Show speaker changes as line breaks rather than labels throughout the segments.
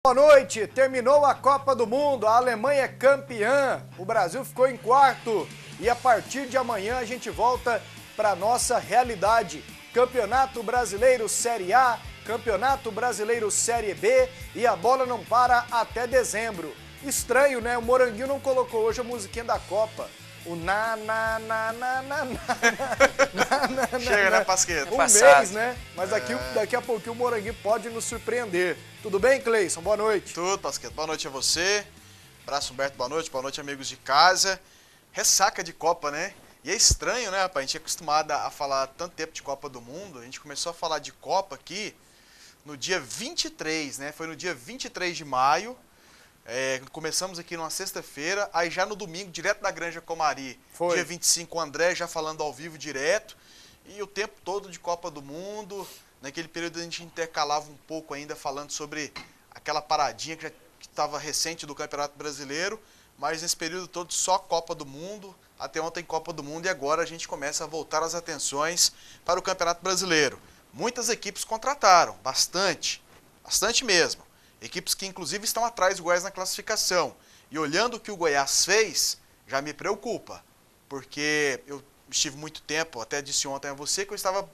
Boa noite, terminou a Copa do Mundo, a Alemanha é campeã, o Brasil ficou em quarto e a partir de amanhã a gente volta para nossa realidade. Campeonato Brasileiro Série A, Campeonato Brasileiro Série B e a bola não para até dezembro. Estranho, né? O Moranguinho não colocou hoje a musiquinha da Copa. O na.
Chega, né, Pasqueta?
Mês, né? Mas daqui a pouquinho o Moranguinho pode nos surpreender. Tudo bem, Cleison? Boa noite.
Tudo, Pasqueta. Boa noite a você. Abraço, Humberto. Boa noite, amigos de casa. Ressaca de Copa, né? E é estranho, né, rapaz? A gente é acostumado a falar tanto tempo de Copa do Mundo. A gente começou a falar de Copa aqui no dia 23, né? Foi no dia 23 de maio. Começamos aqui numa sexta-feira, aí já no domingo, direto da Granja Comari, dia 25, o André já falando ao vivo direto, e o tempo todo de Copa do Mundo. Naquele período a gente intercalava um pouco ainda falando sobre aquela paradinha que estava recente do Campeonato Brasileiro, mas nesse período todo só Copa do Mundo, até ontem Copa do Mundo, e agora a gente começa a voltar as atenções para o Campeonato Brasileiro. Muitas equipes contrataram, bastante mesmo. Equipes que inclusive estão atrás do Goiás na classificação. E olhando o que o Goiás fez, já me preocupa. Porque eu estive muito tempo, até disse ontem a você, que eu estava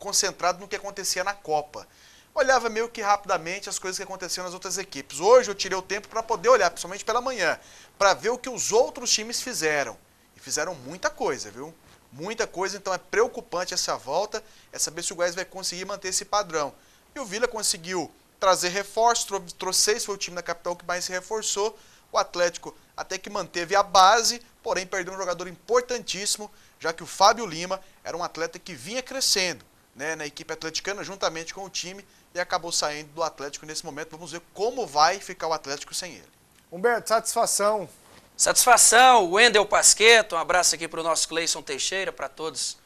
concentrado no que acontecia na Copa. Olhava meio que rapidamente as coisas que aconteciam nas outras equipes. Hoje eu tirei o tempo para poder olhar, principalmente pela manhã, para ver o que os outros times fizeram. E fizeram muita coisa, viu? Muita coisa, então é preocupante essa volta, é saber se o Goiás vai conseguir manter esse padrão. E o Vila conseguiu trazer reforços, trouxe 6, foi o time da capital que mais se reforçou. O Atlético até que manteve a base, porém perdeu um jogador importantíssimo, já que o Fábio Lima era um atleta que vinha crescendo, né, na equipe atleticana, juntamente com o time, e acabou saindo do Atlético nesse momento. Vamos ver como vai ficar o Atlético sem ele.
Humberto, satisfação.
Satisfação, Wendel Pasqueta, um abraço aqui para o nosso Cleison Teixeira, para todos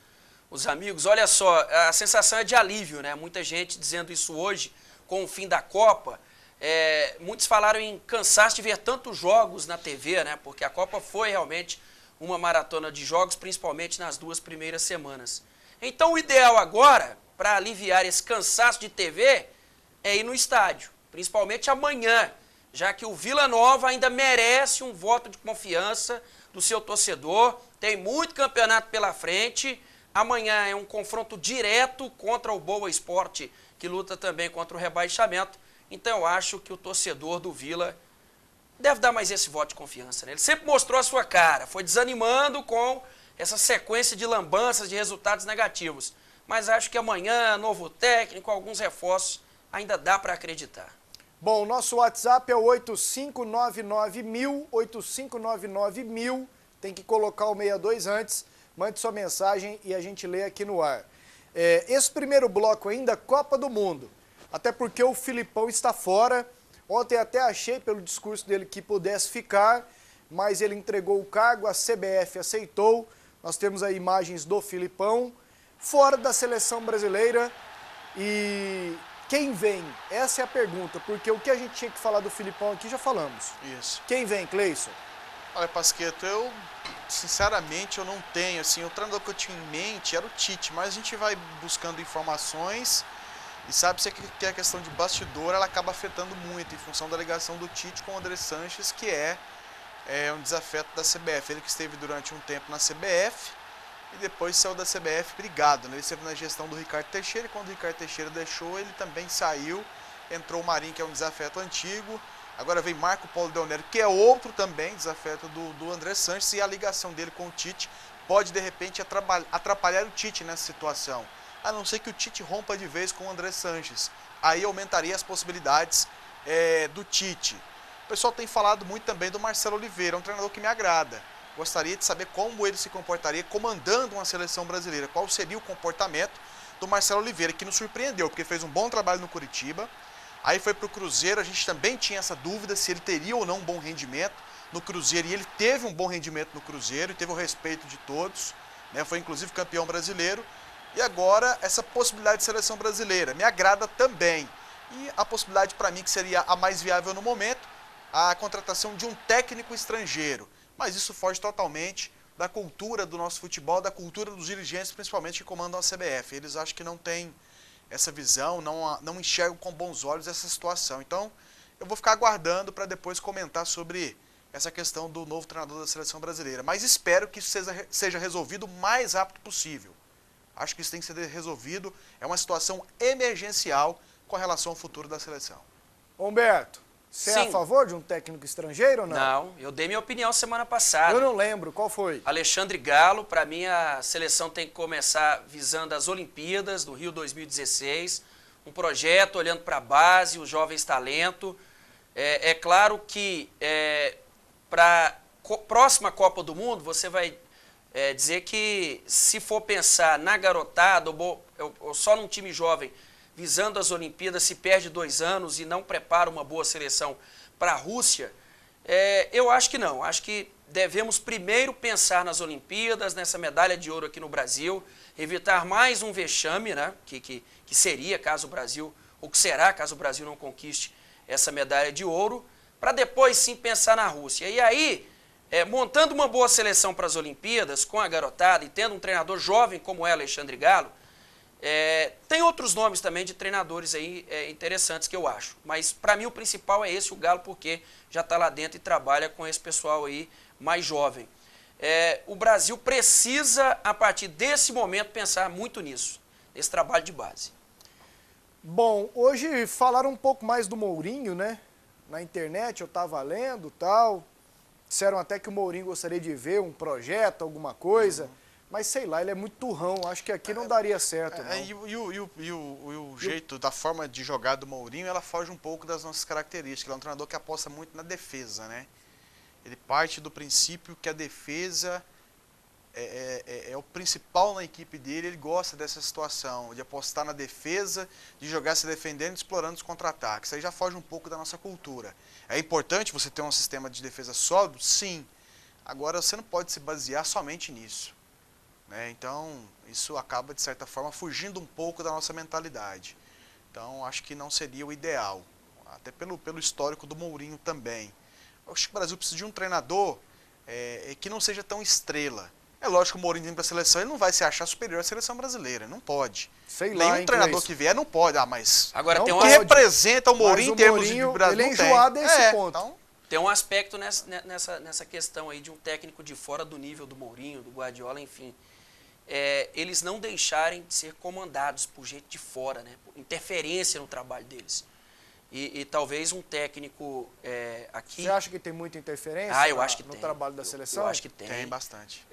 os amigos. Olha só, a sensação é de alívio, né? Muita gente dizendo isso hoje, com o fim da Copa. Muitos falaram em cansaço de ver tantos jogos na TV, né? Porque a Copa foi realmente uma maratona de jogos, principalmente nas 2 primeiras semanas. Então o ideal agora, para aliviar esse cansaço de TV, é ir no estádio, principalmente amanhã, já que o Vila Nova ainda merece um voto de confiança do seu torcedor, tem muito campeonato pela frente. Amanhã é um confronto direto contra o Boa Esporte, que luta também contra o rebaixamento. Então eu acho que o torcedor do Vila deve dar mais esse voto de confiança, né? Ele sempre mostrou a sua cara, foi desanimando com essa sequência de lambanças, de resultados negativos. Mas acho que amanhã, novo técnico, alguns reforços, ainda dá para acreditar.
Bom, o nosso WhatsApp é o 8599.000, 8599.000, tem que colocar o 62 antes, mande sua mensagem e a gente lê aqui no ar. Esse primeiro bloco ainda, Copa do Mundo, até porque o Filipão está fora. Ontem até achei pelo discurso dele que pudesse ficar, mas ele entregou o cargo, a CBF aceitou. Nós temos aí imagens do Filipão, fora da seleção brasileira. E quem vem? Essa é a pergunta, porque o que a gente tinha que falar do Filipão aqui já falamos.
Isso.
Quem vem, Cleison?
Olha, Pasqueta, sinceramente eu não tenho, assim, o treinador que eu tinha em mente era o Tite, mas a gente vai buscando informações e sabe-se que a questão de bastidor ela acaba afetando muito em função da ligação do Tite com o André Sanches, que é um desafeto da CBF. Ele que esteve durante um tempo na CBF e depois saiu da CBF brigado, né? Ele esteve na gestão do Ricardo Teixeira e quando o Ricardo Teixeira deixou, ele também saiu, entrou o Marinho, que é um desafeto antigo. Agora vem Marco Paulo Del Nero, que é outro também desafeto do André Sanches, e a ligação dele com o Tite pode, de repente, atrapalhar o Tite nessa situação. A não ser que o Tite rompa de vez com o André Sanches. Aí aumentaria as possibilidades do Tite. O pessoal tem falado muito também do Marcelo Oliveira, um treinador que me agrada. Gostaria de saber como ele se comportaria comandando uma seleção brasileira. Qual seria o comportamento do Marcelo Oliveira, que nos surpreendeu, porque fez um bom trabalho no Curitiba. Aí foi para o Cruzeiro, a gente também tinha essa dúvida se ele teria ou não um bom rendimento no Cruzeiro. E ele teve um bom rendimento no Cruzeiro e teve o respeito de todos, né? Foi inclusive campeão brasileiro. E agora essa possibilidade de seleção brasileira me agrada também. E a possibilidade para mim que seria a mais viável no momento, a contratação de um técnico estrangeiro. Mas isso foge totalmente da cultura do nosso futebol, da cultura dos dirigentes, principalmente que comandam a CBF. Eles acham que não têm essa visão, não enxergam com bons olhos essa situação. Então, eu vou ficar aguardando para depois comentar sobre essa questão do novo treinador da seleção brasileira. Mas espero que isso seja resolvido o mais rápido possível. Acho que isso tem que ser resolvido. É uma situação emergencial com relação ao futuro da seleção.
Humberto, você é a favor de um técnico estrangeiro ou não?
Não, eu dei minha opinião semana passada.
Eu não lembro, qual foi?
Alexandre Galo, para mim a seleção tem que começar visando as Olimpíadas do Rio 2016, um projeto olhando para a base, os jovens talentos. É claro que para a próxima Copa do Mundo, você vai dizer que se for pensar na garotada, ou só num time jovem, visando as Olimpíadas, se perde 2 anos e não prepara uma boa seleção para a Rússia, eu acho que não. Acho que devemos primeiro pensar nas Olimpíadas, nessa medalha de ouro aqui no Brasil, evitar mais um vexame, né, que seria caso o Brasil, ou que será caso o Brasil não conquiste essa medalha de ouro, para depois sim pensar na Rússia. E aí, montando uma boa seleção para as Olimpíadas, com a garotada e tendo um treinador jovem como é Alexandre Galo, tem outros nomes também de treinadores aí interessantes que eu acho. Mas para mim o principal é esse, o Galo, porque já está lá dentro e trabalha com esse pessoal aí mais jovem. O Brasil precisa, a partir desse momento, pensar muito nisso, nesse trabalho de base.
Bom, hoje falaram um pouco mais do Mourinho, né? Na internet eu estava lendo e tal. Disseram até que o Mourinho gostaria de ver um projeto, alguma coisa. Mas sei lá, ele é muito turrão. Acho que aqui não daria certo. Não.
E o jeito, da forma de jogar do Mourinho, ela foge um pouco das nossas características. Ele é um treinador que aposta muito na defesa, né? Ele parte do princípio que a defesa é o principal na equipe dele. Ele gosta dessa situação, de apostar na defesa, de jogar se defendendo e explorando os contra-ataques. Isso aí já foge um pouco da nossa cultura. É importante você ter um sistema de defesa sólido? Sim. Agora, você não pode se basear somente nisso. Então, isso acaba, de certa forma, fugindo um pouco da nossa mentalidade. Então, acho que não seria o ideal. Até pelo histórico do Mourinho também. Eu acho que o Brasil precisa de um treinador que não seja tão estrela. É lógico que o Mourinho vem para a seleção, ele não vai se achar superior à seleção brasileira. Não pode.
Sei lá,
nenhum treinador que vier não pode. Mas
agora,
o que representa o Mourinho em termos de Brasil?
Ele é enjoado nesse ponto.
Então,
tem um aspecto nessa questão aí de um técnico de fora do nível do Mourinho, do Guardiola, enfim. Eles não deixarem de ser comandados por gente de fora, né? Por interferência no trabalho deles. E talvez um técnico aqui...
Você acha que tem muita interferência
eu acho que
no
tem.
trabalho da seleção?
Eu acho que tem.
Tem bastante.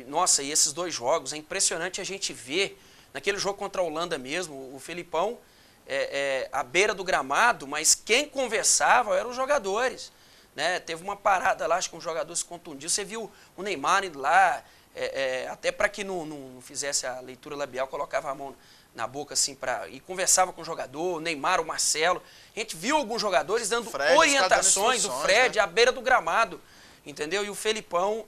Nossa, e esses 2 jogos, é impressionante a gente ver, naquele jogo contra a Holanda mesmo, o Felipão à beira do gramado, mas quem conversava eram os jogadores. Né? Teve uma parada lá, acho que um jogador se contundiu, você viu o Neymar indo lá... até para que não fizesse a leitura labial, colocava a mão na boca assim e conversava com o jogador, o Neymar, o Marcelo. A gente viu alguns jogadores dando orientações, o Fred, né? À beira do gramado, entendeu? E o Felipão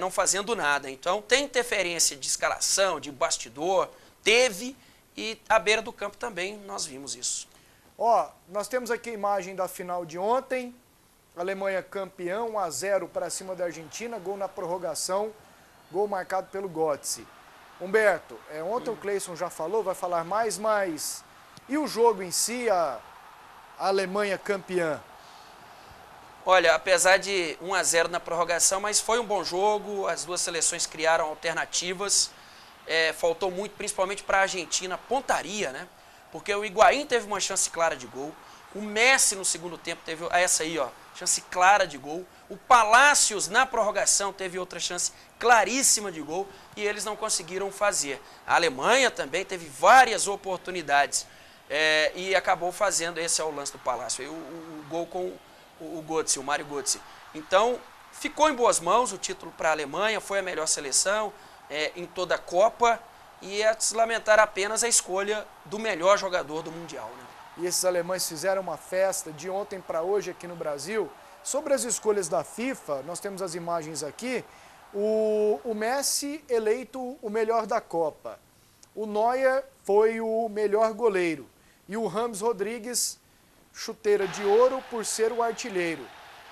não fazendo nada. Então tem interferência de escalação, de bastidor, teve, e à beira do campo também nós vimos isso.
Nós temos aqui a imagem da final de ontem, Alemanha campeã, 1-0 para cima da Argentina, gol na prorrogação. Gol marcado pelo Götze. Humberto, ontem o Cleison já falou, vai falar mais, mas... E o jogo em si, a Alemanha campeã?
Olha, apesar de 1-0 na prorrogação, mas foi um bom jogo, as duas seleções criaram alternativas. Faltou muito, principalmente para a Argentina, pontaria, né? Porque o Higuaín teve uma chance clara de gol. O Messi, no segundo tempo, teve essa aí, chance clara de gol. O Palácios, na prorrogação, teve outra chance claríssima de gol e eles não conseguiram fazer. A Alemanha também teve várias oportunidades e acabou fazendo, esse é o lance do Palácio, o gol com o Götze, o Mário Götze. Então, ficou em boas mãos o título para a Alemanha, foi a melhor seleção em toda a Copa e é de se lamentar apenas a escolha do melhor jogador do Mundial, né?
E esses alemães fizeram uma festa de ontem para hoje aqui no Brasil. Sobre as escolhas da FIFA, nós temos as imagens aqui, o Messi eleito o melhor da Copa, o Neuer foi o melhor goleiro e o James Rodrigues, chuteira de ouro por ser o artilheiro.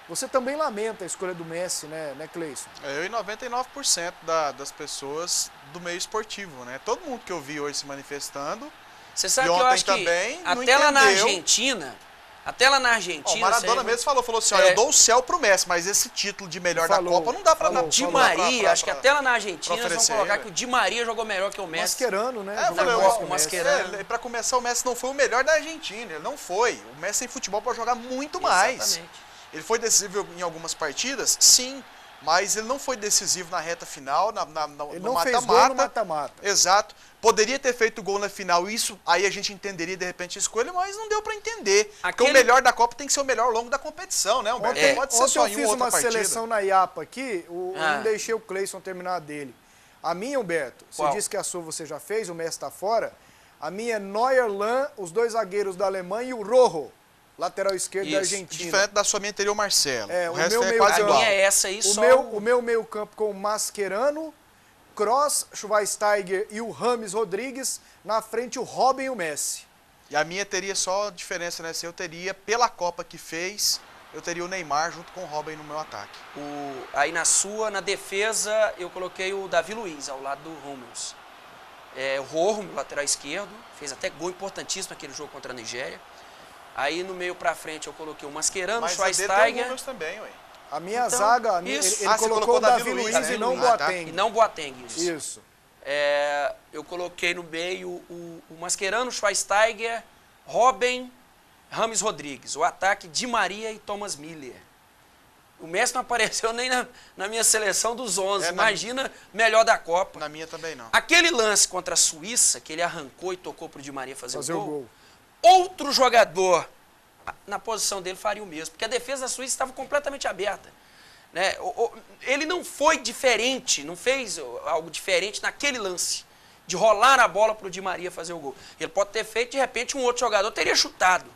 Você também lamenta a escolha do Messi, né Cleison?
Eu e 99% das pessoas do meio esportivo, né? Todo mundo que eu vi hoje se manifestando.
Você sabe que eu acho que
também,
até lá na Argentina, Até lá na
Ó,
Argentina...
o Maradona mesmo falou assim, ó, eu dou o céu pro Messi, mas esse título de melhor da Copa não dá pra...
Di Maria, acho que até lá na Argentina eles vão colocar
ele.
que o Di Maria jogou melhor que o Messi.
Mascherano, né?
É, eu falei,
o Mascherano.
Pra começar, o Messi não foi o melhor da Argentina, ele não foi. O Messi tem futebol pra jogar muito mais.
Exatamente.
Ele foi decisivo em algumas partidas, sim, mas ele não foi decisivo na reta final,
Ele
no
não fez gol no
mata-mata.
mata-mata.
Exato. Poderia ter feito gol na final, isso aí a gente entenderia de repente a escolha, mas não deu pra entender. Porque o melhor da Copa tem que ser o melhor ao longo da competição, né, Humberto?
Ontem,
Pode ser só
ontem
em
eu fiz
outra
uma
partida.
seleção na IAPA aqui, eu não deixei o Cleison terminar dele. A minha, Humberto, você disse que a sua você já fez, o Messi tá fora. A minha é Neuer, Lan, os dois zagueiros da Alemanha e o Rojo, lateral esquerdo da Argentina.
Diferente da sua minha anterior, Marcelo.
É,
o
o
resto
meu
é
meio
quase
campo.
igual.
A minha é essa aí, só...
O meu meio campo com o Mascherano, Kroos, Schweinsteiger e o James Rodrigues. Na frente o Robin e o Messi.
E a minha teria só diferença, né? Se eu teria, pela Copa que fez, eu teria o Neymar junto com o Robin no meu ataque.
Aí na defesa, eu coloquei o Davi Luiz, ao lado do Hummels. O Rojo, lateral esquerdo, fez até gol importantíssimo naquele jogo contra a Nigéria. Aí no meio pra frente eu coloquei o Mascherano, o Schweinsteiger.
Também, ué.
A minha zaga, ele colocou o Davi Luiz e não o Boateng.
E não Boateng, isso.
Isso.
Eu coloquei no meio o Mascherano, Schweinsteiger, Robin, James Rodrigues. O ataque Di Maria e Thomas Müller. O Messi não apareceu nem na minha seleção dos 11. Imagina, melhor da Copa.
Na minha também não.
Aquele lance contra a Suíça, que ele arrancou e tocou pro Di Maria fazer o gol. Outro jogador na posição dele faria o mesmo, porque a defesa da Suíça estava completamente aberta. Né? Ele não foi diferente, não fez algo diferente naquele lance, de rolar a bola para o Di Maria fazer o gol. Ele pode ter feito, de repente, um outro jogador teria chutado.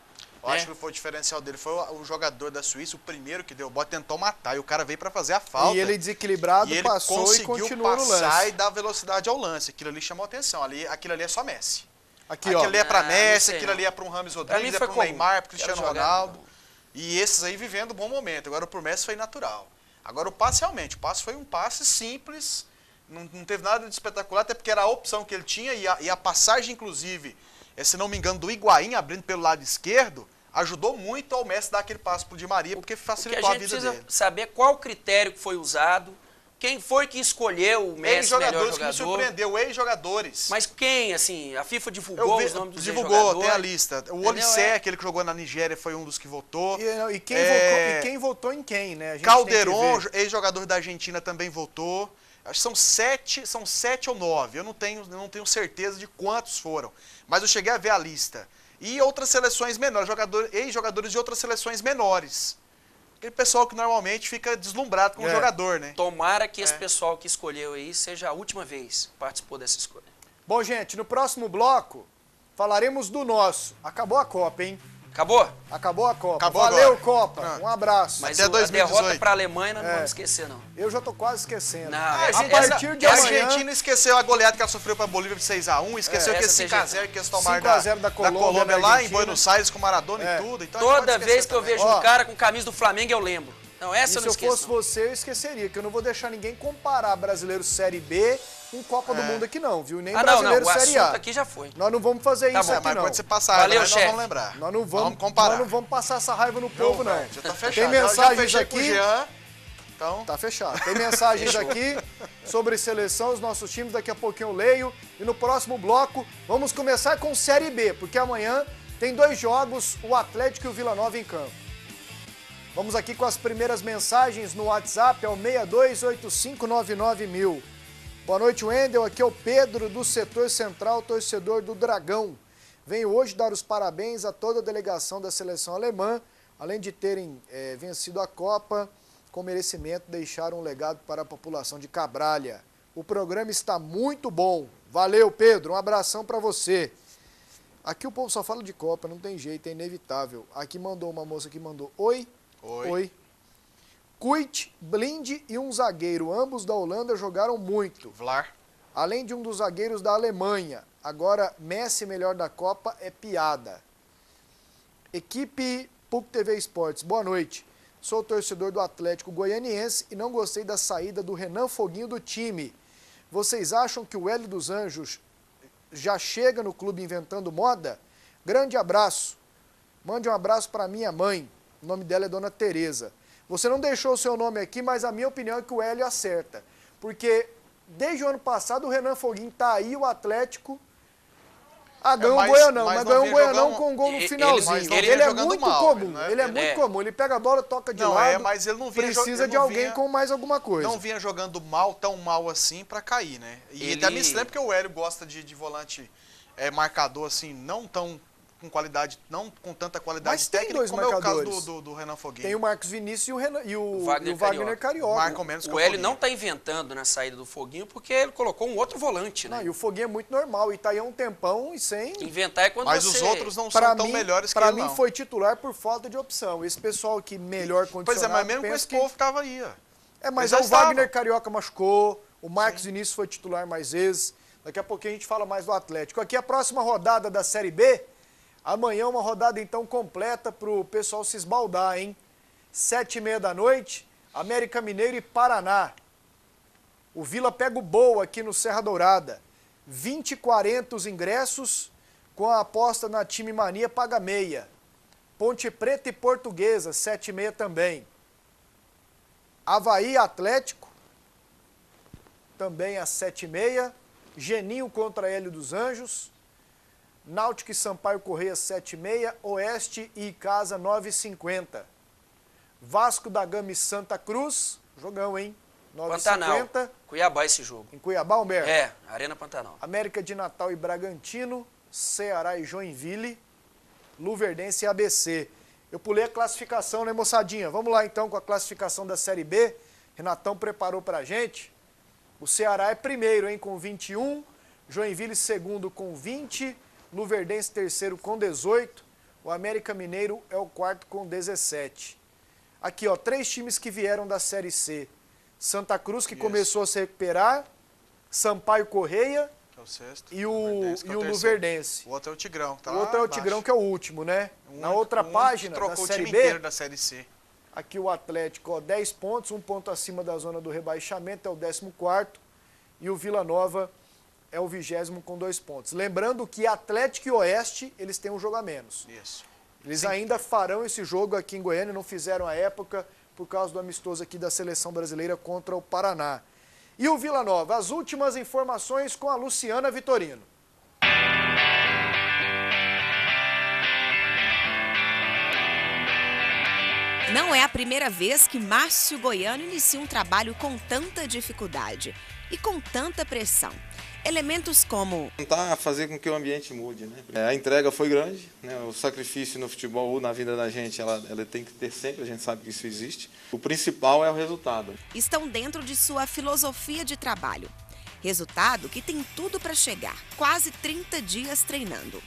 Eu acho que foi o diferencial dele, foi o jogador da Suíça, o primeiro que deu o bote, tentou matar, e o cara veio para fazer a falta.
E ele desequilibrado, passou e continuou no lance.
Conseguiu passar e dar velocidade ao lance, aquilo ali chamou atenção, aquilo ali é só Messi. Aquilo ali é para Messi, aquilo ali é para um James Rodrigues, é para o Neymar, para o Cristiano Ronaldo. E esses aí vivendo um bom momento. Agora pro Messi foi natural. Agora o passe realmente, o passe foi um passe simples, não teve nada de espetacular, até porque era a opção que ele tinha e a passagem, inclusive, se não me engano, do Higuaín abrindo pelo lado esquerdo, ajudou muito ao Messi dar aquele passe pro Di Maria, porque facilitou a vida dele.
A gente precisa saber qual critério que foi usado, quem foi que escolheu o Messi melhor jogador.
Que me surpreendeu, ex-jogadores.
Mas quem, assim, a FIFA divulgou os nomes dos ex-jogadores?
Divulgou, tem a lista. O Olissé, aquele que jogou na Nigéria, foi um dos que votou.
E quem votou em quem, né? A gente
Calderon, ex-jogador da Argentina, também votou. Acho que são sete ou 9. Eu não tenho certeza de quantos foram. Mas eu cheguei a ver a lista. E outras seleções menores, ex-jogadores de outras seleções menores. Aquele pessoal que normalmente fica deslumbrado com o jogador, né?
Tomara que esse pessoal que escolheu aí seja a última vez que participou dessa escolha.
Bom, gente, no próximo bloco falaremos do nosso. Acabou a Copa, hein?
Acabou?
Acabou a Copa.
Valeu,
agora. Copa. Um abraço.
Mas
até 2018.
A derrota para a Alemanha nós não vamos esquecer, não.
Eu já tô quase esquecendo.
Não,
a partir de amanhã...
A Argentina esqueceu a goleada que ela sofreu para a Bolívia de 6-1, esqueceu aquele 5-0 que eles tomaram
5-0 da Colômbia
lá em Buenos Aires com Maradona e tudo. Então
toda vez que eu vejo um cara com camisa do Flamengo, eu lembro. Não, essa eu não esqueço.
Se eu fosse você, eu esqueceria, que eu não vou deixar ninguém comparar brasileiro Série B com Copa do Mundo aqui não, viu? Nem brasileiro Série A.
O assunto aqui já foi.
Nós não vamos fazer isso aqui,
mas
não.
quando você passar a raiva, nós vamos lembrar.
Nós não vamos
comparar.
Nós não vamos passar essa raiva no povo, não.
Já tá fechado.
Tem mensagens
já
aqui...
com o Jean, então...
Tá fechado. Tem mensagens aqui sobre seleção, os nossos times, daqui a pouquinho eu leio. E no próximo bloco, vamos começar com Série B, porque amanhã tem 2 jogos, o Atlético e o Vila Nova em campo. Vamos aqui com as primeiras mensagens no WhatsApp, é o 6285991000. Boa noite, Wendel. Aqui é o Pedro, do setor central, torcedor do Dragão. Venho hoje dar os parabéns a toda a delegação da seleção alemã. Além de terem vencido a Copa, com merecimento, deixaram um legado para a população de Cabralha. O programa está muito bom. Valeu, Pedro. Um abração para você. Aqui o povo só fala de Copa, não tem jeito, é inevitável. Aqui mandou uma moça que mandou oi. Oi. Kuyt, Blind e um zagueiro, ambos da Holanda, jogaram muito.
Vlar.
Além de um dos zagueiros da Alemanha. Agora, Messi melhor da Copa é piada. Equipe PUC TV Esportes, boa noite. Sou torcedor do Atlético Goianiense e não gostei da saída do Renan Foguinho do time. Vocês acham que o Hélio dos Anjos já chega no clube inventando moda? Grande abraço. Mande um abraço para minha mãe. O nome dela é Dona Tereza. Você não deixou o seu nome aqui, mas a minha opinião é que o Hélio acerta. Porque desde o ano passado o Renan Foguinho tá aí, o Atlético... ganhou um Goianão, mas ganhou um Goianão com um gol no finalzinho. Ele é muito comum, ele é muito comum. Ele pega a bola, toca de lado,
mas ele não vinha
precisa de alguém com mais alguma coisa.
Não vinha jogando mal, tão mal assim, pra cair, né? E até me estranho porque o Hélio gosta de volante marcador, assim, não tão com qualidade, não com tanta qualidade técnica, como é o caso do Renan Foguinho.
Tem o Marcos Vinícius e o Wagner Carioca.
O Hélio não está inventando na saída do Foguinho porque ele colocou um outro volante, né?
Não, e o Foguinho é muito normal, e tá aí há um tempão e sem...
Inventar é quando
Mas os outros não são tão melhores que ele, não.
Pra mim foi titular por falta de opção. Esse pessoal aqui melhor condicionado...
Pois é, mas mesmo com esse povo tava aí, ó.
Mas o Wagner Carioca machucou, o Marcos Vinícius foi titular mais vezes. Daqui a pouquinho a gente fala mais do Atlético. Aqui a próxima rodada da Série B... Amanhã uma rodada, então, completa para o pessoal se esbaldar, hein? 7h30 da noite, América Mineiro e Paraná. O Vila pega o Boa aqui no Serra Dourada. 20,40 os ingressos, com a aposta na Time Mania paga meia. Ponte Preta e Portuguesa, 7h30 também. Avaí Atlético, também às 7h30. Geninho contra Hélio dos Anjos. Náutico e Sampaio Correia 7h30, Oeste e Icasa 9h50. Vasco da Gama e Santa Cruz, jogão, hein? 9h50.
Cuiabá esse jogo.
Em Cuiabá, Humberto?
Arena Pantanal.
América de Natal e Bragantino, Ceará e Joinville, Luverdense e ABC. Eu pulei a classificação, né, moçadinha? Vamos lá então com a classificação da Série B. Renatão preparou pra gente. O Ceará é primeiro, hein, com 21. Joinville segundo com 20. Luverdense terceiro com 18, o América Mineiro é o quarto com 17. Aqui, ó, 3 times que vieram da Série C. Santa Cruz, que começou a se recuperar, Sampaio Correia,
que é o sexto,
e o Luverdense.
O outro é o Tigrão. Tá,
o outro é o Tigrão, que é o último, né? Na outra página da Série B,
inteiro da Série C.
Aqui o Atlético, ó, 10 pontos, 1 ponto acima da zona do rebaixamento, é o 14º, e o Vila Nova é o 20º com 2 pontos. Lembrando que Atlético e Oeste, eles têm um jogo a menos.
Isso.
Eles ainda farão esse jogo aqui em Goiânia, não fizeram à época, por causa do amistoso aqui da Seleção Brasileira contra o Paraná. E o Vila Nova, as últimas informações com a Luciana Vitorino.
Não é a primeira vez que Márcio Goiano inicia um trabalho com tanta dificuldade e com tanta pressão. Elementos como...
Tentar fazer com que o ambiente mude, né? A entrega foi grande, né? O sacrifício no futebol ou na vida da gente, ela tem que ter sempre, a gente sabe que isso existe. O principal é o resultado.
Estão dentro de sua filosofia de trabalho. Resultado que tem tudo para chegar, quase 30 dias treinando.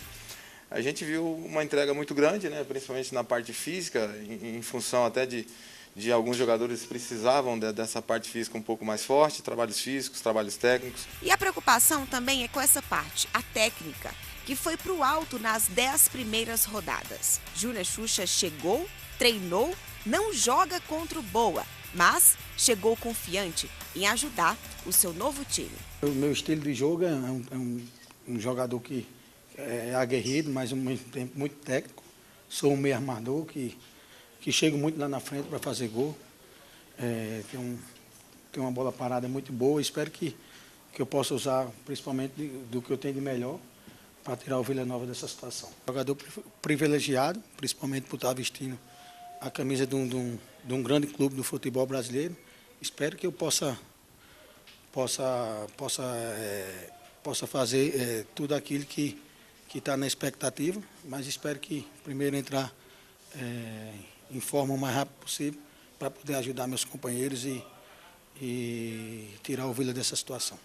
A gente viu uma entrega muito grande, né? Principalmente na parte física, em função até de alguns jogadores que precisavam dessa parte física um pouco mais forte, trabalhos físicos, trabalhos técnicos.
E a preocupação também é com essa parte, a técnica, que foi para o alto nas 10 primeiras rodadas. Júnior Xuxa chegou, treinou, não joga contra o Boa, mas chegou confiante em ajudar o seu novo time.
O meu estilo de jogo é um jogador que é aguerrido, mas ao mesmo tempo muito técnico. Sou um meio armador que chego muito lá na frente para fazer gol. Tem uma bola parada muito boa. Espero que eu possa usar principalmente do que eu tenho de melhor para tirar o Vila Nova dessa situação. Jogador privilegiado, principalmente por estar vestindo a camisa de um grande clube do futebol brasileiro. Espero que eu possa fazer tudo aquilo que está na expectativa, mas espero que primeiro entrar em forma o mais rápido possível para poder ajudar meus companheiros e tirar o Vila dessa situação.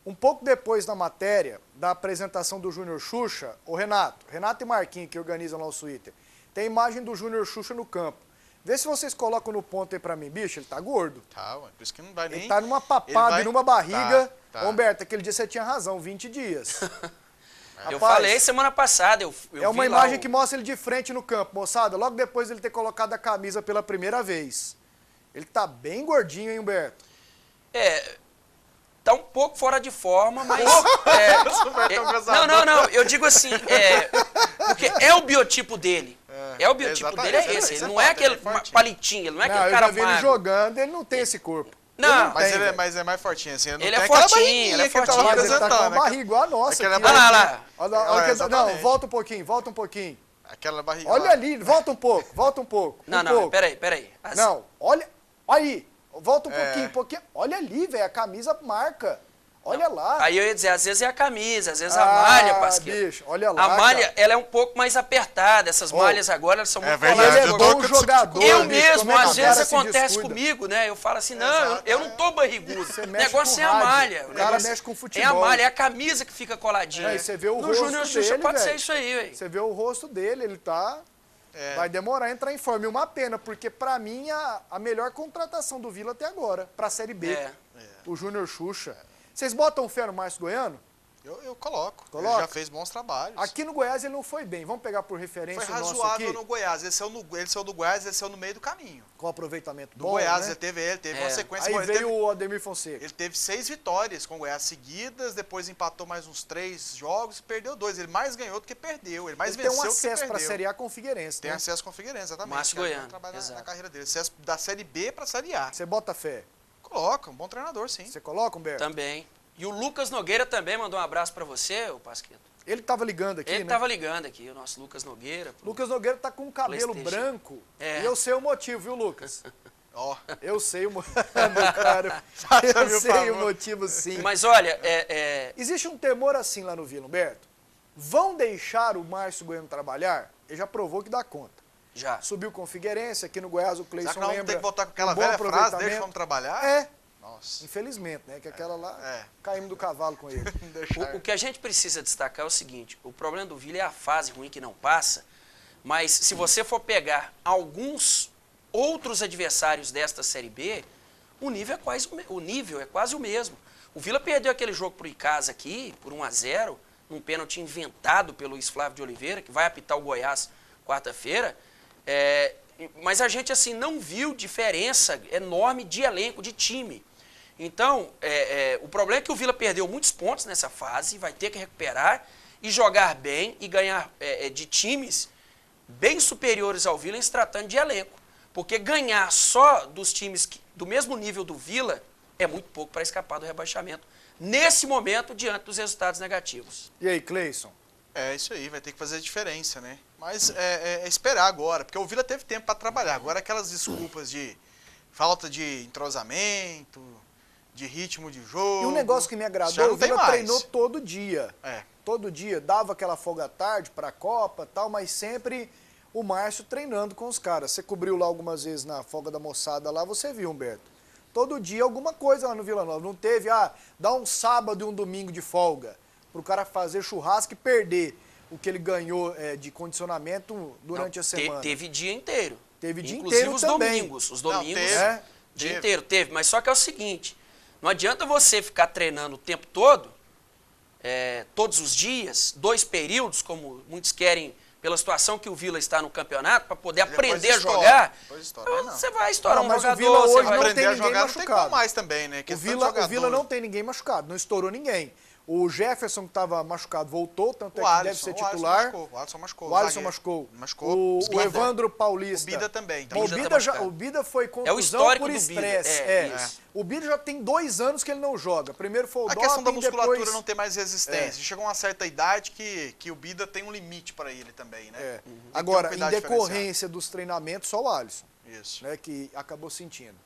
Um pouco depois da matéria, da apresentação do Júnior Xuxa, o Renato e Marquinhos, que organizam lá o Twitter, tem a imagem do Júnior Xuxa no campo. Vê se vocês colocam no ponto aí pra mim, bicho, ele tá gordo.
Tá, ué, por isso que não vai nem...
Ele tá numa papada e numa barriga.
Tá.
Humberto, aquele dia você tinha razão, 20 dias.
Eu falei semana passada, eu
é uma imagem que mostra ele de frente no campo, moçada, logo depois de ele ter colocado a camisa pela primeira vez. Ele tá bem gordinho, hein, Humberto?
tá um pouco fora de forma, mas... Não, eu digo assim, porque é o biotipo dele. O biotipo dele é esse. Ele não é aquele palitinho, ele não é aquele cara magro.
Ele jogando, ele não tem esse corpo.
Não,
mas é mais fortinho, assim.
Ele é fortinho, ele é fortinho.
Mas ele tá com uma barriga igual a nossa.
Olha lá.
Não, volta um pouquinho.
Aquela barriga.
Olha ali, volta um pouco.
Não, peraí.
Não, olha aí. Volta um pouquinho. Olha ali, velho, a camisa marca. Olha lá.
Aí eu ia dizer, às vezes é a camisa, às vezes a malha, Pasqueto.
Bicho, olha lá,
a malha,
cara.
ela é um pouco mais apertada. Essas malhas agora, elas são muito
verdade.
Ele é bom jogador.
Eu
bicho,
mesmo,
como é que
às
o
vezes
cara se
acontece
descuida?
comigo, né? Eu falo assim, não, eu não tô barrigudo. O
mexe
negócio
com
é a
rádio.
malha.
O cara mexe com futebol.
É a malha, é a camisa que fica coladinha.
Aí você vê o
no
rosto
Júnior Xuxa
dele,
pode
velho.
ser isso aí, velho.
Você vê o rosto dele, ele tá... Vai demorar a entrar em forma. E uma pena, porque pra mim a melhor contratação do Vila até agora, pra Série B. O Júnior Xuxa. Vocês botam fé no Márcio Goiano?
Eu coloco.
Coloca?
Ele já fez bons trabalhos.
Aqui no Goiás ele não foi bem. Vamos pegar por referência
Foi
o nosso
razoável
aqui?
no Goiás. Ele saiu do Goiás, ele saiu no meio do caminho.
Com aproveitamento
Do
bom,
Goiás,
né?
ele teve uma sequência.
Aí
boa.
veio o Ademir Fonseca.
Ele teve 6 vitórias com o Goiás seguidas, depois empatou mais uns 3 jogos e perdeu 2. Ele mais ganhou do que perdeu. Ele mais
Ele
venceu
tem um
do que
acesso
perdeu.
pra Série A com o Figueirense,
Tem
né?
acesso com o Figueirense, exatamente.
Márcio Goiano,
Trabalha
exato.
na carreira dele. Acesso da Série B pra Série A.
Você bota fé?
Coloca, um bom treinador, sim.
Você coloca, Humberto?
Também. E o Lucas Nogueira também mandou um abraço pra você, o Pasqueto.
Ele tava ligando aqui,
Ele
né?
tava ligando aqui, o nosso Lucas Nogueira.
Lucas Nogueira tá com um cabelo
PlayStation.
branco.
É.
E eu sei o motivo, viu, Lucas?
Ó.
Eu sei o motivo, cara. Eu sei o motivo, sim.
Mas olha,
Existe um temor assim lá no Vila, Humberto. Vão deixar o Márcio Goiano trabalhar? Ele já provou que dá conta.
já.
Subiu com o Figueirense, aqui no Goiás o
Será
Cleison
que nós vamos
lembra.
ter que voltar com aquela
um bom
velha frase,
aproveitamento.
deixa vamos trabalhar?
É,
Nossa.
infelizmente, né? Que aquela lá,
É.
caímos do cavalo com ele.
O que a gente precisa destacar é o seguinte, o problema do Vila é a fase ruim que não passa, mas se você for pegar alguns outros adversários desta Série B, o nível é quase o mesmo. O Vila perdeu aquele jogo pro Icasa aqui, por 1-0, num pênalti inventado pelo Luiz Flávio de Oliveira, que vai apitar o Goiás quarta-feira, mas a gente assim não viu diferença enorme de elenco, de time. Então, o problema é que o Vila perdeu muitos pontos nessa fase, vai ter que recuperar e jogar bem e ganhar de times bem superiores ao Vila em se tratando de elenco. Porque ganhar só dos times do mesmo nível do Vila é muito pouco para escapar do rebaixamento, nesse momento, diante dos resultados negativos.
E aí, Cleison?
É isso aí, vai ter que fazer a diferença, né? Mas é esperar agora, porque o Vila teve tempo para trabalhar. Agora aquelas desculpas de falta de entrosamento, de ritmo de jogo.
E um negócio que me
já
agradou,
não
o
tem
Vila
mais.
treinou todo dia.
É.
Todo dia, dava aquela folga à tarde para a Copa e tal, mas sempre o Márcio treinando com os caras. Você cobriu lá algumas vezes na folga da moçada lá, você viu, Humberto. Todo dia alguma coisa lá no Vila Nova. Não teve, dá um sábado e um domingo de folga pro cara fazer churrasco e perder o que ele ganhou de condicionamento durante a semana.
Teve dia inteiro.
Teve dia
Inclusive
inteiro
os
também.
domingos. Os
Não,
domingos,
teve.
dia inteiro teve. Mas só que é o seguinte, não adianta você ficar treinando o tempo todo, todos os dias, 2 períodos, como muitos querem, pela situação que o Vila está no campeonato, para poder aprender a jogar. Você vai estourar um
mas o
jogador,
Vila
você
hoje
vai...
não
aprender
tem
a
ninguém
jogar não tem
machucado.
como mais também, né?
O Vila não tem ninguém machucado, não estourou ninguém. O Jefferson, que estava machucado, voltou, tanto é que deve ser titular.
O Alisson machucou.
O Alisson machucou.
Machucou.
O Evandro Paulista.
O Bida também.
Bom, o Bida foi contusão
histórico
por
do Bida.
estresse.
Isso.
O Bida já tem 2 anos que ele não joga. Primeiro foi o
A questão da
doping,
musculatura
depois...
não ter mais resistência. Chegou a uma certa idade que o Bida tem um limite para ele também, né?
É.
Tem que ter um
Agora, em
cuidado
decorrência dos treinamentos, só o Alisson,
Isso.
né, que acabou sentindo.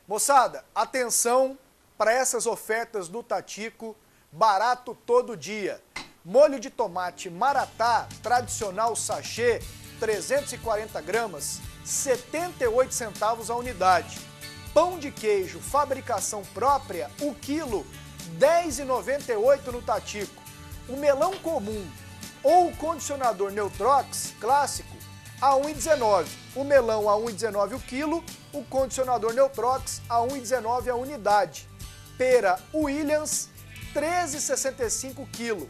Moçada, atenção para essas ofertas do Tatico, barato todo dia. Molho de tomate Maratá, tradicional sachê, 340 gramas, 78 centavos a unidade. Pão de queijo, fabricação própria, o quilo, R$10,98 no Tatico. O melão comum ou o condicionador Neutrox clássico a R$1,19. O melão a R$1,19 o quilo, o condicionador Neutrox a R$1,19 a unidade. Pera Williams, R$13,65 quilo.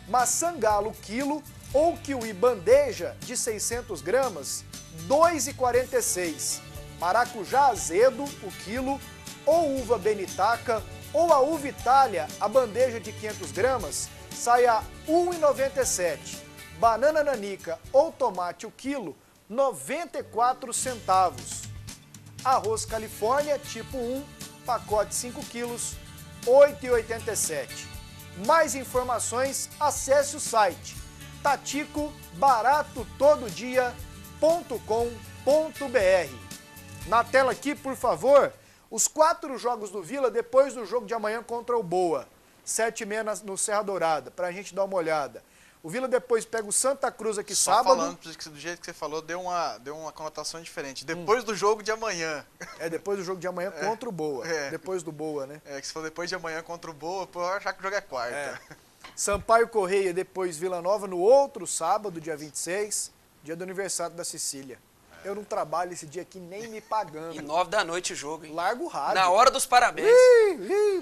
Maçã galo quilo ou kiwi bandeja de 600 gramas, R$2,46. Maracujá azedo, o quilo, ou uva benitaca, Ou a uva Itália, a bandeja de 500 gramas, sai a R$ 1,97. Banana nanica ou tomate o quilo, 94 centavos. Arroz Califórnia tipo 1, pacote 5 quilos, R$ 8,87. Mais informações, acesse o site taticobaratotododia.com.br. Na tela aqui, por favor, os 4 jogos do Vila depois do jogo de amanhã contra o Boa. 7h30 no Serra Dourada, pra gente dar uma olhada. O Vila depois pega o Santa Cruz aqui
Só
sábado.
falando, do jeito que você falou, deu uma conotação diferente. Depois do jogo de amanhã.
É, depois do jogo de amanhã contra o Boa.
É.
Depois do Boa, né?
É, que se for depois de amanhã contra o Boa, pô, eu achar que o jogo é quarta.
É. Sampaio Correia, depois Vila Nova, no outro sábado, dia 26, dia do aniversário da Cecília. Eu não trabalho esse dia aqui nem me pagando.
E 9 da noite o jogo, hein?
Largo o rádio.
Na hora dos parabéns.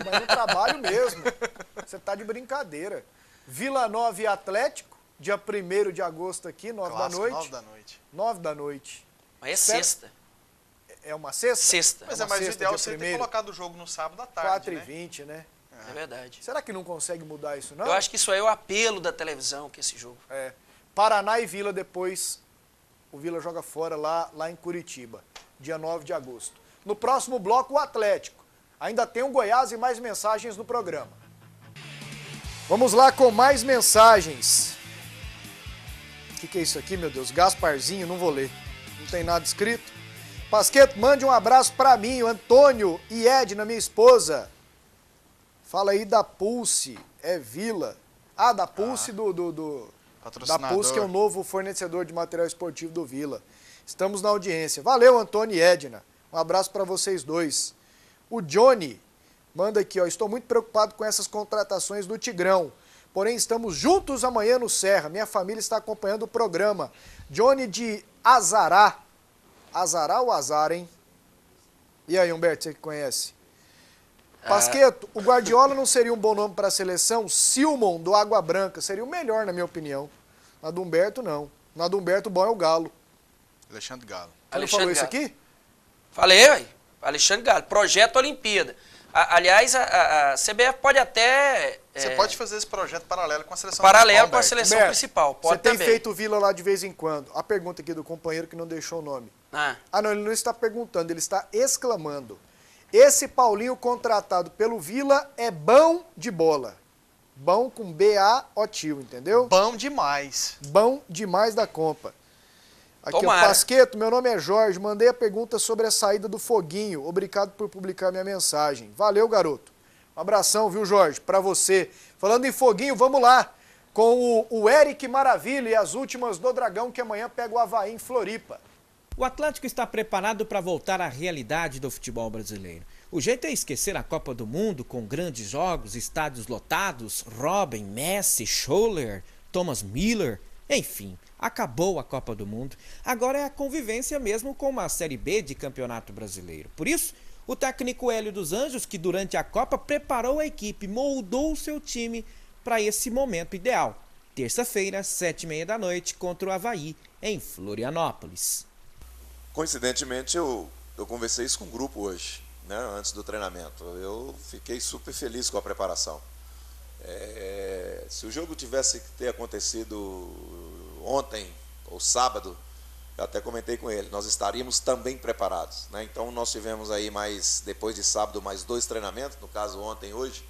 Mas no trabalho mesmo. Você tá de brincadeira. Vila Nova e Atlético, dia 1º de agosto aqui, 9 da noite.
9 da noite.
9 da noite.
Mas é
Espera-
sexta.
É uma sexta?
Sexta.
Mas
É
é
uma
mais
sexta,
ideal
dia
você ter
1º.
colocado o jogo no sábado à tarde,
4h20, né?
É verdade.
Será que não consegue mudar isso, não?
Eu acho que isso aí é o apelo da televisão, que esse jogo.
É. Paraná e Vila depois, o Vila joga fora lá em Curitiba, dia 9 de agosto. No próximo bloco, o Atlético. Ainda tem o Goiás e mais mensagens no programa. Vamos lá com mais mensagens. O que é isso aqui, meu Deus? Gasparzinho, não vou ler. Não tem nada escrito. Pasqueto, mande um abraço pra mim, o Antônio e Edna, minha esposa. Fala aí da Pulse, é Vila. Ah, da Pulse da
Patrocinador.
Pulse, que é o novo fornecedor de material esportivo do Vila. Estamos na audiência. Valeu, Antônio e Edna. Um abraço para vocês dois. O Johnny manda aqui, ó. Estou muito preocupado com essas contratações do Tigrão. Porém, estamos juntos amanhã no Serra. Minha família está acompanhando o programa. Johnny de Azará. Azará ou Azar, hein? E aí, Humberto, você que conhece? Pasqueto, o Guardiola não seria um bom nome para a seleção? Silmon, do Água Branca, seria o melhor, na minha opinião. Na do Humberto, não. Na do Humberto, bom é o Galo.
Alexandre Galo.
Você não falou isso
Galo.
aqui?
Falei, ué. Alexandre Galo. Projeto Olimpíada. Aliás, a CBF pode até...
Você pode fazer esse projeto paralelo com a seleção
Paralelo
principal,
com a
Humberto.
seleção
Humberto,
principal.
Você
Pode
tem
também.
feito o Vila lá de vez em quando. A pergunta aqui do companheiro que não deixou o nome.
Ah,
Ah, não, ele não está perguntando, ele está exclamando. Esse Paulinho contratado pelo Vila é bom de bola. Bom com B-A-O-Tio, entendeu?
Bom demais.
Bom demais da Compa. Aqui,
Tomara.
o Pasqueto, meu nome é Jorge, mandei a pergunta sobre a saída do Foguinho. Obrigado por publicar minha mensagem. Valeu, garoto. Um abração, viu, Jorge, pra você. Falando em Foguinho, vamos lá. Com o Eric Maravilha e as últimas do Dragão, que amanhã pega o Avaí em Floripa.
O Atlético está preparado para voltar à realidade do futebol brasileiro. O jeito é esquecer a Copa do Mundo com grandes jogos, estádios lotados, Robin, Messi, Scholler, Thomas Miller, enfim, acabou a Copa do Mundo. Agora é a convivência mesmo com uma Série B de Campeonato Brasileiro. Por isso, o técnico Hélio dos Anjos, que durante a Copa preparou a equipe, moldou o seu time para esse momento ideal. Terça-feira, 7h30 da noite, contra o Avaí, em Florianópolis.
Coincidentemente, eu conversei isso com o grupo hoje, né, antes do treinamento. Eu fiquei super feliz com a preparação. Se o jogo tivesse que ter acontecido ontem ou sábado, eu até comentei com ele, nós estaríamos também preparados, né? Então nós tivemos aí depois de sábado, mais 2 treinamentos, no caso ontem e hoje.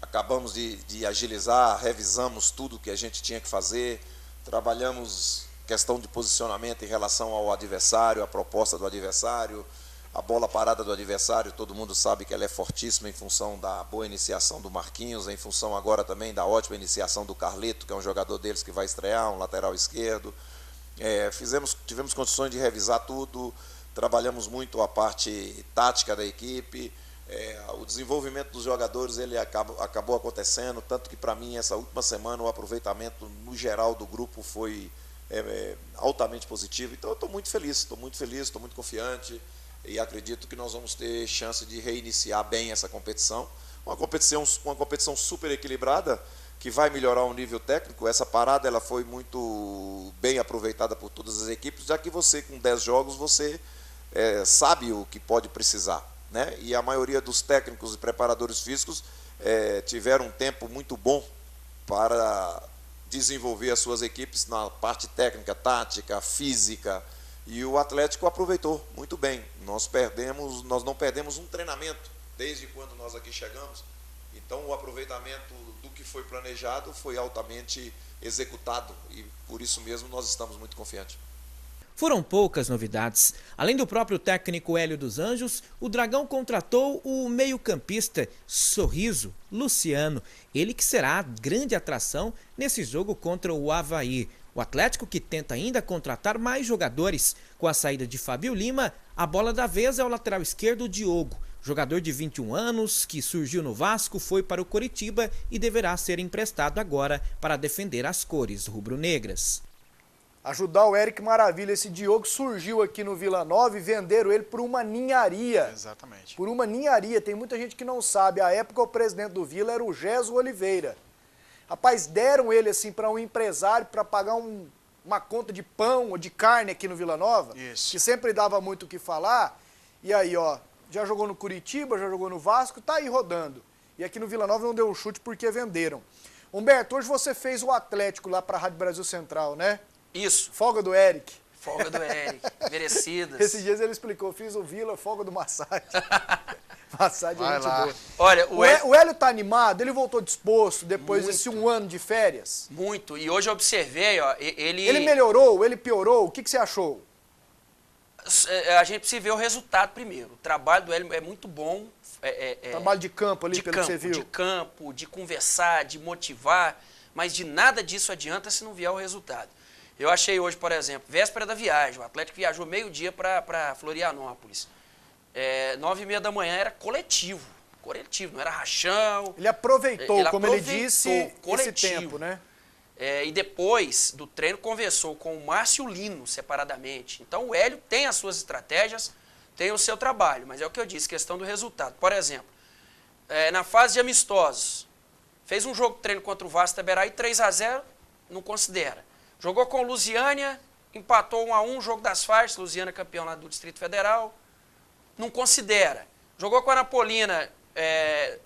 Acabamos de agilizar, revisamos tudo que a gente tinha que fazer, trabalhamos questão de posicionamento em relação ao adversário, a proposta do adversário, a bola parada do adversário, todo mundo sabe que ela é fortíssima em função da boa iniciação do Marquinhos, em função agora também da ótima iniciação do Carleto, que é um jogador deles que vai estrear, um lateral esquerdo. Tivemos condições de revisar tudo, trabalhamos muito a parte tática da equipe, o desenvolvimento dos jogadores ele acabou acontecendo, tanto que para mim essa última semana o aproveitamento no geral do grupo foi altamente positivo. Então eu estou muito feliz, estou muito confiante e acredito que nós vamos ter chance de reiniciar bem essa competição. Uma competição super equilibrada, que vai melhorar o nível técnico. Essa parada ela foi muito bem aproveitada por todas as equipes, já que você com 10 jogos você sabe o que pode precisar, né? E a maioria dos técnicos e preparadores físicos tiveram um tempo muito bom para desenvolver as suas equipes na parte técnica, tática, física, e o Atlético aproveitou muito bem. Nós não perdemos um treinamento desde quando nós aqui chegamos. Então o aproveitamento do que foi planejado foi altamente executado e por isso mesmo nós estamos muito confiantes.
Foram poucas novidades. Além do próprio técnico Hélio dos Anjos, o Dragão contratou o meio-campista Sorriso, Luciano. Ele que será a grande atração nesse jogo contra o Avaí. O Atlético que tenta ainda contratar mais jogadores. Com a saída de Fábio Lima, a bola da vez é o lateral esquerdo Diogo. Jogador de 21 anos, que surgiu no Vasco, foi para o Coritiba e deverá ser emprestado agora para defender as cores rubro-negras.
Ajudar o Eric Maravilha. Esse Diogo surgiu aqui no Vila Nova e venderam ele por uma ninharia.
Exatamente.
Por uma ninharia. Tem muita gente que não sabe. À época o presidente do Vila era o Gesso Oliveira. Rapaz, deram ele assim para um empresário para pagar uma conta de pão ou de carne aqui no Vila Nova.
Isso.
Que sempre dava muito o que falar. E aí, ó, já jogou no Curitiba, já jogou no Vasco, tá aí rodando. E aqui no Vila Nova não deu um chute porque venderam. Humberto, hoje você fez o Atlético lá para a Rádio Brasil Central, né?
Isso.
Folga do Eric.
Folga do Eric. Merecidas.
Esses dias ele explicou, fiz o Vila, folga do Massad. Massad é gente boa.
Olha,
o Hélio tá animado, ele voltou disposto depois desse um ano de férias?
Muito. E hoje eu observei, ó,
Ele melhorou, ele piorou? O que você achou?
A gente precisa ver o resultado primeiro. O trabalho do Hélio é muito bom.
Trabalho de campo ali, pelo que você viu.
De campo, de conversar, de motivar, mas de nada disso adianta se não vier o resultado. Eu achei hoje, por exemplo, véspera da viagem, o Atlético viajou meio-dia para Florianópolis. 9h30 da manhã era coletivo, não era rachão.
Ele aproveitou, ele disse,
coletivo.
esse tempo, né?
E depois do treino conversou com o Márcio Lino separadamente. Então o Hélio tem as suas estratégias, tem o seu trabalho, mas é o que eu disse, questão do resultado. Por exemplo, na fase de amistosos, fez um jogo de treino contra o Vasco Itaberá e 3-0, não considera. Jogou com o Lusiânia, empatou 1-1, jogo das faixas, Lusiânia campeão lá do Distrito Federal, não considera. Jogou com a Anapolina,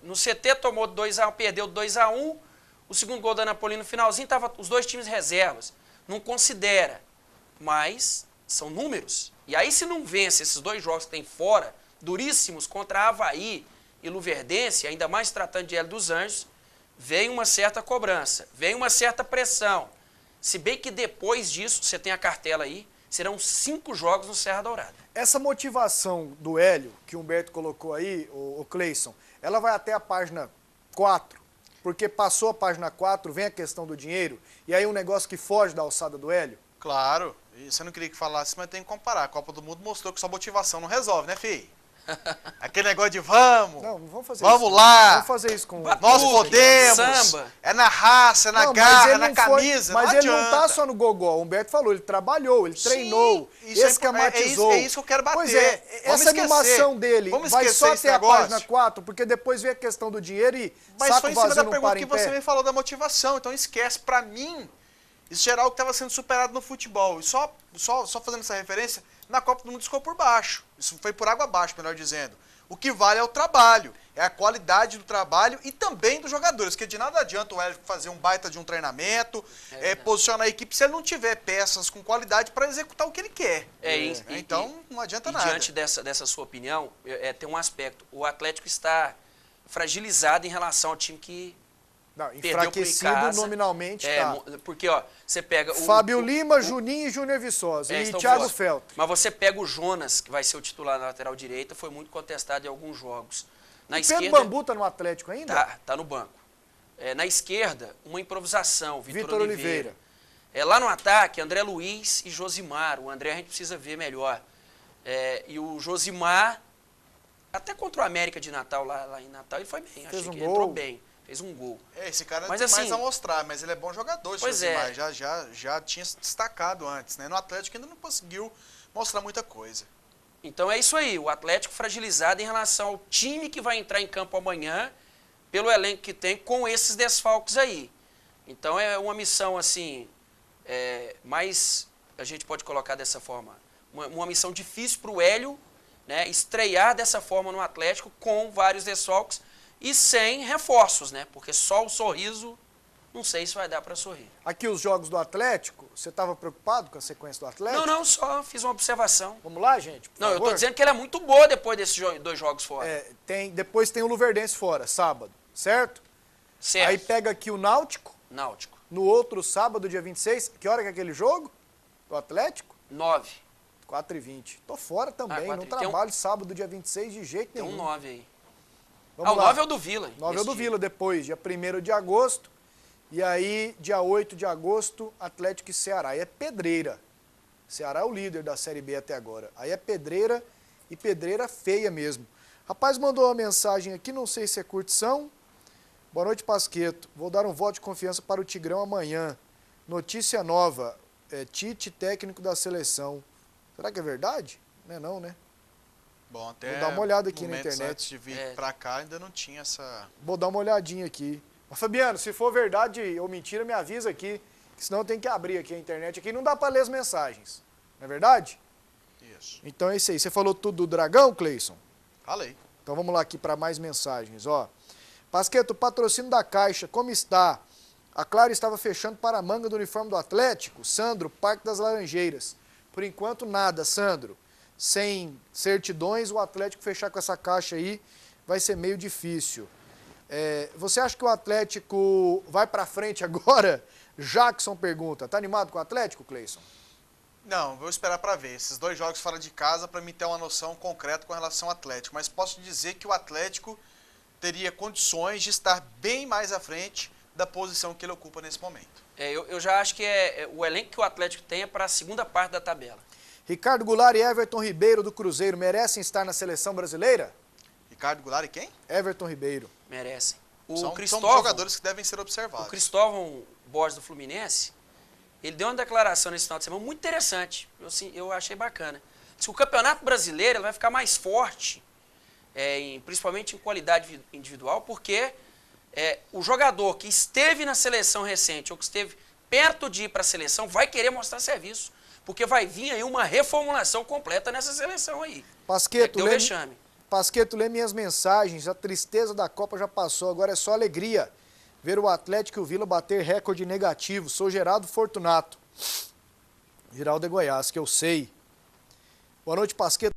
no CT tomou 2-1, perdeu 2-1, o segundo gol da Anapolina no finalzinho, tava os dois times reservas, não considera, mas são números. E aí se não vence esses dois jogos que tem fora, duríssimos, contra Avaí e Luverdense, ainda mais tratando de Hélio dos Anjos, vem uma certa cobrança, vem uma certa pressão. Se bem que depois disso, você tem a cartela aí, serão 5 jogos no Serra Dourada.
Essa motivação do Hélio, que o Humberto colocou aí, o Cleison, ela vai até a página 4, porque passou a página 4, vem a questão do dinheiro, e aí um negócio que foge da alçada do Hélio?
Claro, e você não queria que falasse, mas tem que comparar. A Copa do Mundo mostrou que sua motivação não resolve, né, filho? Aquele negócio de vamos,
não vamos fazer
vamos
isso.
lá,
vamos fazer isso com
nós podemos,
samba.
É na raça, é na
não,
garra, é na camisa,
mas
não
ele
adianta.
não tá só no gogó, o Humberto falou, ele trabalhou, ele treinou, esquematizou.
É isso que eu quero bater.
Pois é, essa animação dele vai só até a página 4, porque depois vem a questão do dinheiro e
mas
saco
foi em cima
vazio
da
não
pergunta
para
que
em pé.
você me falou da motivação, então esquece, pra mim, isso era algo que estava sendo superado no futebol, e só fazendo essa referência, na Copa do Mundo ficou por baixo, isso foi por água abaixo, melhor dizendo. O que vale é o trabalho, é a qualidade do trabalho e também dos jogadores, porque de nada adianta o Hélio fazer um baita de um treinamento, posicionar a equipe se ele não tiver peças com qualidade para executar o que ele quer. Então não adianta nada.
Diante dessa sua opinião, tem um aspecto, o Atlético está fragilizado em relação ao time que
não, enfraquecido nominalmente tá.
Porque, ó, você pega
Fábio Lima, Juninho e Júnior Viçosa. E Thiago Feltri.
Mas você pega o Jonas, que vai ser o titular na lateral direita, foi muito contestado em alguns jogos. Na esquerda,
Pedro Bambu tá no Atlético ainda?
Tá no banco. Na esquerda, uma improvisação, Vitor
Oliveira.
Lá no ataque, André Luiz e Josimar. O André a gente precisa ver melhor. E o Josimar, até contra o América de Natal, lá em Natal, ele foi bem. Achei que ele entrou bem. Fez um gol.
Esse cara
mas,
tem
assim,
mais a mostrar, mas ele é bom jogador, Josimar. Já tinha se destacado antes, né? No Atlético ainda não conseguiu mostrar muita coisa.
Então é isso aí, o Atlético fragilizado em relação ao time que vai entrar em campo amanhã, pelo elenco que tem, com esses desfalques aí. Então é uma missão assim, mais, a gente pode colocar dessa forma, uma missão difícil para o Hélio, né, estrear dessa forma no Atlético com vários desfalques e sem reforços, né? Porque só o Sorriso, não sei se vai dar para sorrir.
Aqui os jogos do Atlético, você estava preocupado com a sequência do Atlético?
Não, só fiz uma observação.
Vamos lá, gente, por
Não, eu
favor?
tô dizendo que ela é muito boa depois desses 2 jogos fora.
Depois tem o Luverdense fora, sábado, certo?
Certo.
Aí pega aqui o Náutico,
Náutico.
no outro sábado, dia 26. Que hora que é aquele jogo? Do Atlético?
9.
4h20. Tô fora também,
4h20.
não trabalho sábado, dia 26, de jeito
Tem
nenhum.
um 9 aí.
Vamos
o
lá.
9 é o do Vila. hein,
9 é o do
nesse dia.
Vila depois, dia 1º de agosto. E aí, dia 8 de agosto, Atlético e Ceará. Aí é pedreira. Ceará é o líder da Série B até agora. Aí é pedreira e pedreira feia mesmo. Rapaz mandou uma mensagem aqui, não sei se é curtição. Boa noite, Pasqueto. Vou dar um voto de confiança para o Tigrão amanhã. Notícia nova. Tite, técnico da seleção. Será que é verdade? Não é não, né?
Bom, até
Vou dar uma olhada aqui na
momentos
internet.
antes de vir pra cá, ainda não tinha essa...
Vou dar uma olhadinha aqui. Mas, Fabiano, se for verdade ou mentira, me avisa aqui. Que senão tem que abrir aqui a internet. Aqui não dá para ler as mensagens. Não é verdade?
Isso.
Então é isso aí. Você falou tudo do Dragão, Cleison?
Falei.
Então vamos lá aqui para mais mensagens, ó. Pasqueto, patrocínio da Caixa, como está? A Claro estava fechando para a manga do uniforme do Atlético. Sandro, Parque das Laranjeiras. Por enquanto nada, Sandro. Sem certidões, o Atlético fechar com essa caixa aí vai ser meio difícil. Você acha que o Atlético vai para frente agora? Jackson pergunta. Tá animado com o Atlético, Cleison?
Não, vou esperar para ver. Esses 2 jogos fora de casa para mim ter uma noção concreta com relação ao Atlético. Mas posso dizer que o Atlético teria condições de estar bem mais à frente da posição que ele ocupa nesse momento.
Eu já acho que o elenco que o Atlético tem é para a segunda parte da tabela.
Ricardo Goulart e Everton Ribeiro do Cruzeiro merecem estar na seleção brasileira?
Ricardo Goulart e quem?
Everton Ribeiro.
Merecem.
São jogadores que devem ser observados.
O Cristóvão Borges do Fluminense, ele deu uma declaração nesse final de semana muito interessante. Eu achei bacana. Diz que o Campeonato Brasileiro ele vai ficar mais forte, principalmente em qualidade individual, porque o jogador que esteve na seleção recente ou que esteve perto de ir para a seleção vai querer mostrar serviço. Porque vai vir aí uma reformulação completa nessa seleção aí.
Pasqueto,
deu vexame.
Pasqueto, lê minhas mensagens. A tristeza da Copa já passou, agora é só alegria. Ver o Atlético e o Vila bater recorde negativo. Sou Geraldo Fortunato. Geraldo é Goiás, que eu sei. Boa noite, Pasqueto.